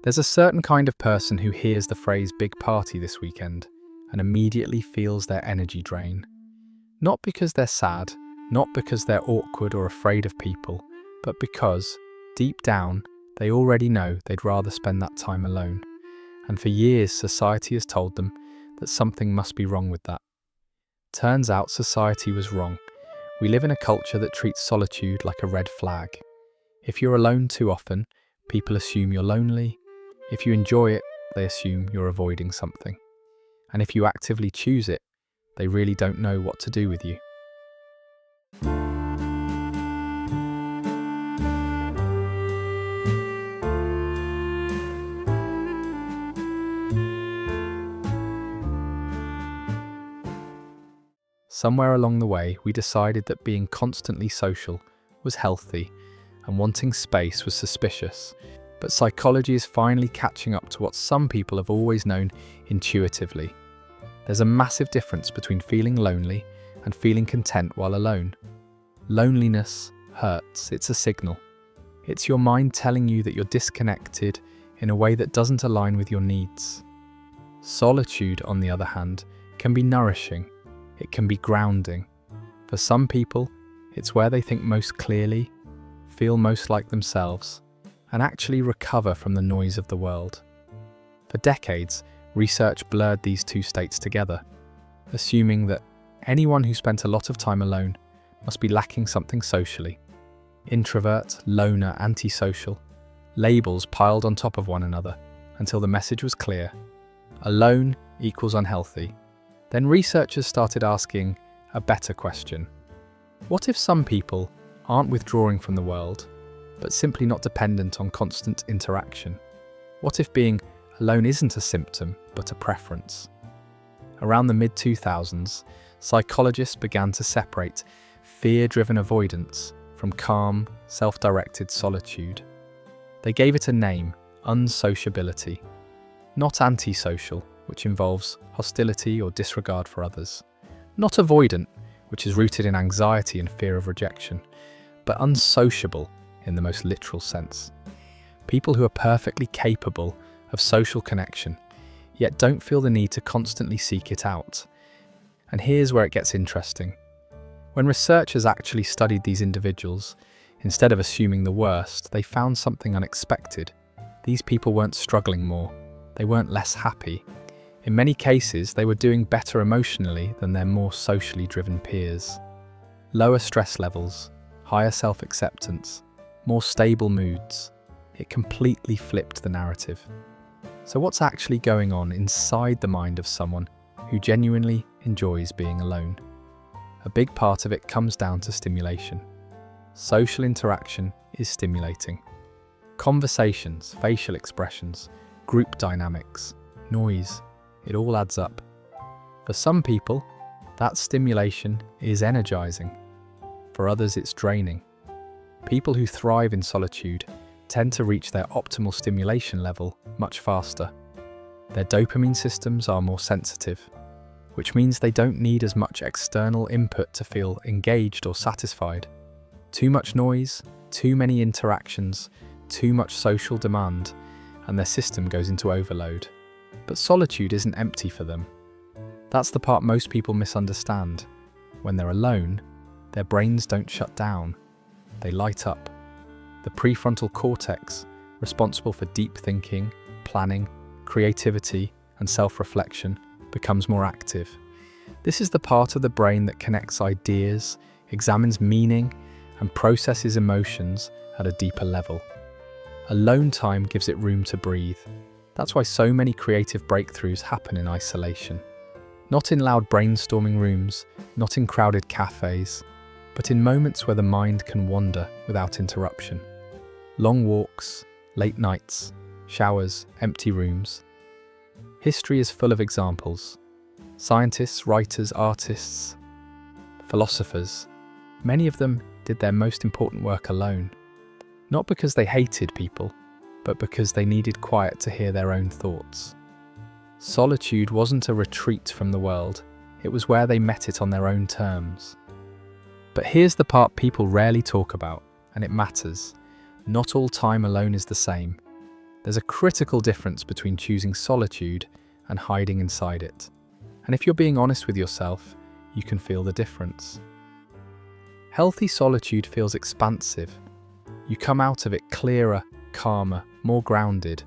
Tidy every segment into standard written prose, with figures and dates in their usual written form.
There's a certain kind of person who hears the phrase big party this weekend and immediately feels their energy drain. Not because they're sad, not because they're awkward or afraid of people, but because, deep down, they already know they'd rather spend that time alone. And for years, society has told them that something must be wrong with that. Turns out society was wrong. We live in a culture that treats solitude like a red flag. If you're alone too often, people assume you're lonely. If you enjoy it, they assume you're avoiding something. And if you actively choose it, they really don't know what to do with you. Somewhere along the way, we decided that being constantly social was healthy and wanting space was suspicious. But psychology is finally catching up to what some people have always known intuitively. There's a massive difference between feeling lonely and feeling content while alone. Loneliness hurts, it's a signal. It's your mind telling you that you're disconnected in a way that doesn't align with your needs. Solitude, on the other hand, can be nourishing. It can be grounding. For some people, it's where they think most clearly, feel most like themselves, and actually recover from the noise of the world. For decades, research blurred these two states together, assuming that anyone who spent a lot of time alone must be lacking something socially. Introvert, loner, antisocial, labels piled on top of one another until the message was clear. Alone equals unhealthy. Then researchers started asking a better question. What if some people aren't withdrawing from the world, but simply not dependent on constant interaction? What if being alone isn't a symptom, but a preference? Around the mid-2000s, psychologists began to separate fear-driven avoidance from calm, self-directed solitude. They gave it a name, unsociability. Not antisocial, which involves hostility or disregard for others. Not avoidant, which is rooted in anxiety and fear of rejection, but unsociable in the most literal sense. People who are perfectly capable of social connection, yet don't feel the need to constantly seek it out. And here's where it gets interesting. When researchers actually studied these individuals, instead of assuming the worst, they found something unexpected. These people weren't struggling more. They weren't less happy. In many cases, they were doing better emotionally than their more socially driven peers. Lower stress levels, higher self-acceptance, more stable moods. It completely flipped the narrative. So what's actually going on inside the mind of someone who genuinely enjoys being alone? A big part of it comes down to stimulation. Social interaction is stimulating. Conversations, facial expressions, group dynamics, noise, it all adds up. For some people, that stimulation is energizing. For others, it's draining. People who thrive in solitude tend to reach their optimal stimulation level much faster. Their dopamine systems are more sensitive, which means they don't need as much external input to feel engaged or satisfied. Too much noise, too many interactions, too much social demand, and their system goes into overload. But solitude isn't empty for them. That's the part most people misunderstand. When they're alone, their brains don't shut down. They light up. The prefrontal cortex, responsible for deep thinking, planning, creativity, and self-reflection, becomes more active. This is the part of the brain that connects ideas, examines meaning, and processes emotions at a deeper level. Alone time gives it room to breathe. That's why so many creative breakthroughs happen in isolation. Not in loud brainstorming rooms, not in crowded cafes, but in moments where the mind can wander without interruption. Long walks, late nights, showers, empty rooms. History is full of examples. Scientists, writers, artists, philosophers, many of them did their most important work alone. Not because they hated people, but because they needed quiet to hear their own thoughts. Solitude wasn't a retreat from the world, it was where they met it on their own terms. But here's the part people rarely talk about, and it matters. Not all time alone is the same. There's a critical difference between choosing solitude and hiding inside it. And if you're being honest with yourself, you can feel the difference. Healthy solitude feels expansive. You come out of it clearer, calmer, more grounded.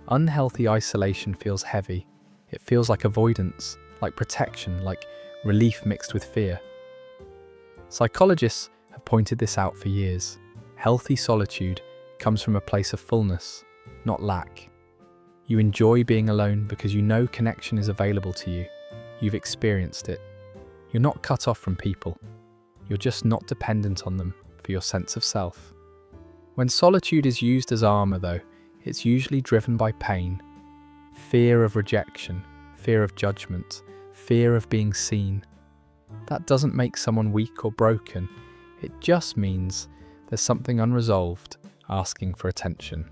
Unhealthy isolation feels heavy. It feels like avoidance, like protection, like relief mixed with fear. Psychologists have pointed this out for years. Healthy solitude comes from a place of fullness, not lack. You enjoy being alone because you know connection is available to you. You've experienced it. You're not cut off from people. You're just not dependent on them for your sense of self. When solitude is used as armor, though, it's usually driven by pain, fear of rejection, fear of judgment, fear of being seen. That doesn't make someone weak or broken. It just means there's something unresolved, asking for attention.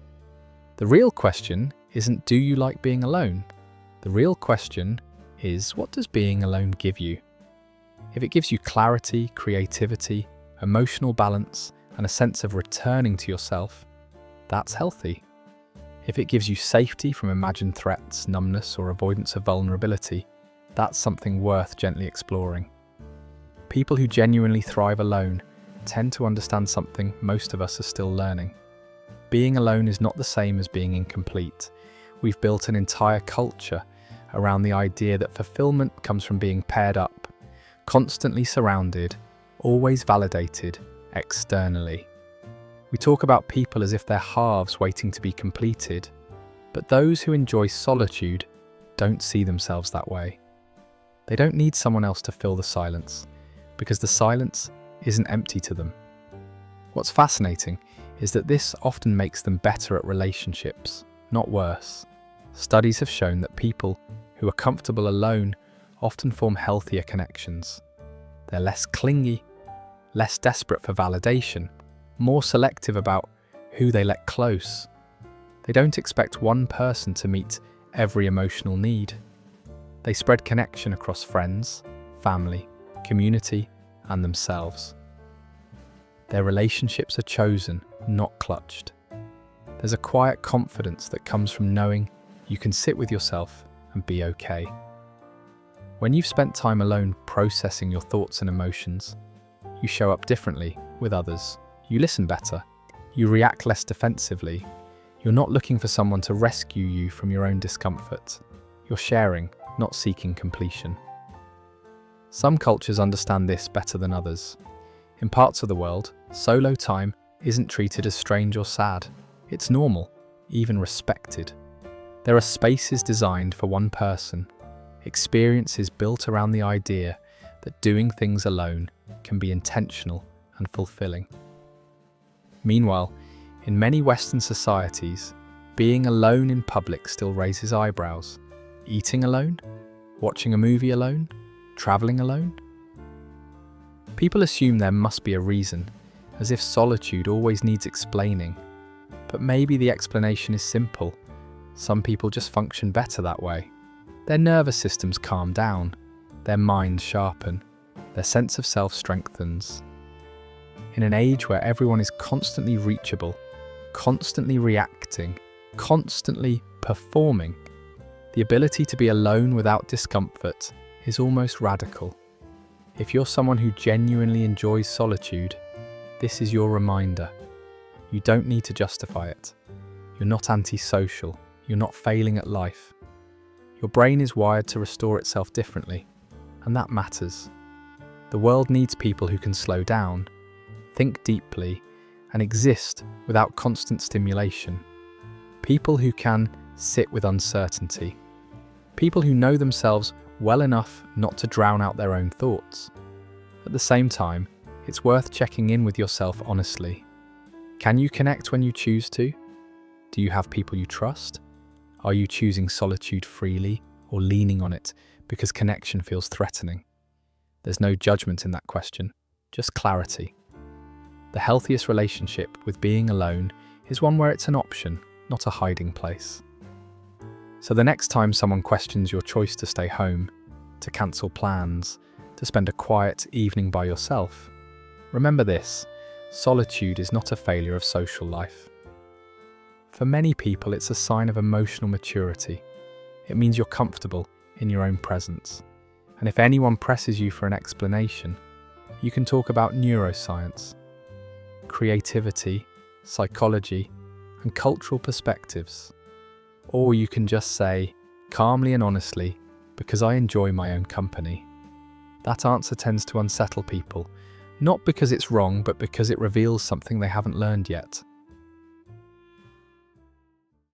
The real question isn't, do you like being alone? The real question is, what does being alone give you? If it gives you clarity, creativity, emotional balance, and a sense of returning to yourself, that's healthy. If it gives you safety from imagined threats, numbness, or avoidance of vulnerability, that's something worth gently exploring. People who genuinely thrive alone tend to understand something most of us are still learning. Being alone is not the same as being incomplete. We've built an entire culture around the idea that fulfillment comes from being paired up, constantly surrounded, always validated externally. We talk about people as if they're halves waiting to be completed, but those who enjoy solitude don't see themselves that way. They don't need someone else to fill the silence, because the silence isn't empty to them. What's fascinating is that this often makes them better at relationships, not worse. Studies have shown that people who are comfortable alone often form healthier connections. They're less clingy, less desperate for validation, more selective about who they let close. They don't expect one person to meet every emotional need. They spread connection across friends, family, community, and themselves. Their relationships are chosen, not clutched. There's a quiet confidence that comes from knowing you can sit with yourself and be okay. When you've spent time alone processing your thoughts and emotions, you show up differently with others. You listen better. You react less defensively. You're not looking for someone to rescue you from your own discomfort. You're sharing, not seeking completion. Some cultures understand this better than others. In parts of the world, solo time isn't treated as strange or sad. It's normal, even respected. There are spaces designed for one person, experiences built around the idea that doing things alone can be intentional and fulfilling. Meanwhile, in many Western societies, being alone in public still raises eyebrows. Eating alone? Watching a movie alone? Traveling alone? People assume there must be a reason, as if solitude always needs explaining. But maybe the explanation is simple. Some people just function better that way. Their nervous systems calm down, their minds sharpen, their sense of self strengthens. In an age where everyone is constantly reachable, constantly reacting, constantly performing, the ability to be alone without discomfort is almost radical. If you're someone who genuinely enjoys solitude, this is your reminder. You don't need to justify it. You're not antisocial. You're not failing at life. Your brain is wired to restore itself differently, and that matters. The world needs people who can slow down, think deeply, and exist without constant stimulation. People who can sit with uncertainty. People who know themselves well enough not to drown out their own thoughts. At the same time, it's worth checking in with yourself honestly. Can you connect when you choose to? Do you have people you trust? Are you choosing solitude freely or leaning on it because connection feels threatening? There's no judgment in that question, just clarity. The healthiest relationship with being alone is one where it's an option, not a hiding place. So the next time someone questions your choice to stay home, to cancel plans, to spend a quiet evening by yourself, remember this: solitude is not a failure of social life. For many people, it's a sign of emotional maturity. It means you're comfortable in your own presence. And if anyone presses you for an explanation, you can talk about neuroscience, creativity, psychology, and cultural perspectives. Or you can just say, calmly and honestly, because I enjoy my own company. That answer tends to unsettle people, not because it's wrong, but because it reveals something they haven't learned yet.